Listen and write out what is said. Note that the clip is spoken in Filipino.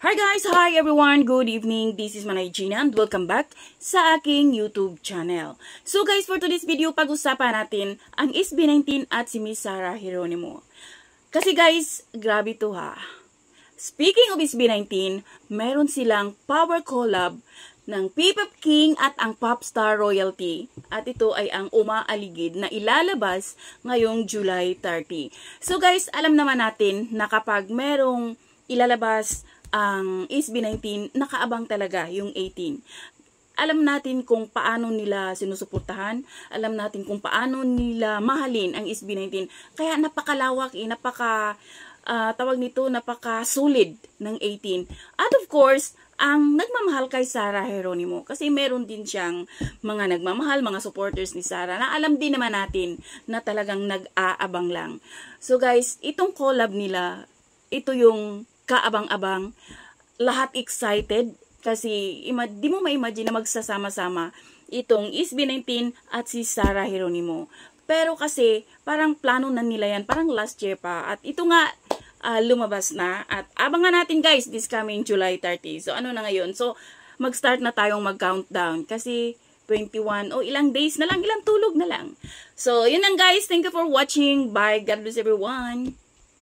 Hi guys! Hi everyone! Good evening! This is Manay Gina and welcome back sa aking YouTube channel. So guys, for today's video, pag-usapan natin ang SB19 at si Miss Sarah Geronimo. Kasi guys, grabe to ha. Speaking of SB19, meron silang power collab ng P-Pop King at ang Popstar Royalty. At ito ay ang umaaligid na ilalabas ngayong July 30. So guys, alam naman natin na kapag merong ilalabas ang SB19, nakaabang talaga yung 18. Alam natin kung paano nila sinusuportahan, alam natin kung paano nila mahalin ang SB19. Kaya napakalawak, napakasulit ng 18. At of course, ang nagmamahal kay Sarah Geronimo, kasi meron din siyang mga nagmamahal, mga supporters ni Sarah, na alam din naman natin na talagang nag-aabang lang. So guys, itong collab nila, ito yung kaabang-abang, lahat excited kasi di mo ma-imagine na magsasama-sama itong SB19 at si Sarah Geronimo. Pero kasi parang plano na nila yan, parang last year pa, at ito nga lumabas na, at abangan natin guys this coming July 30. So ano na ngayon? So mag-start na tayong mag-countdown kasi 21 o ilang days na lang, ilang tulog na lang. So yun lang guys, thank you for watching. Bye, God bless everyone.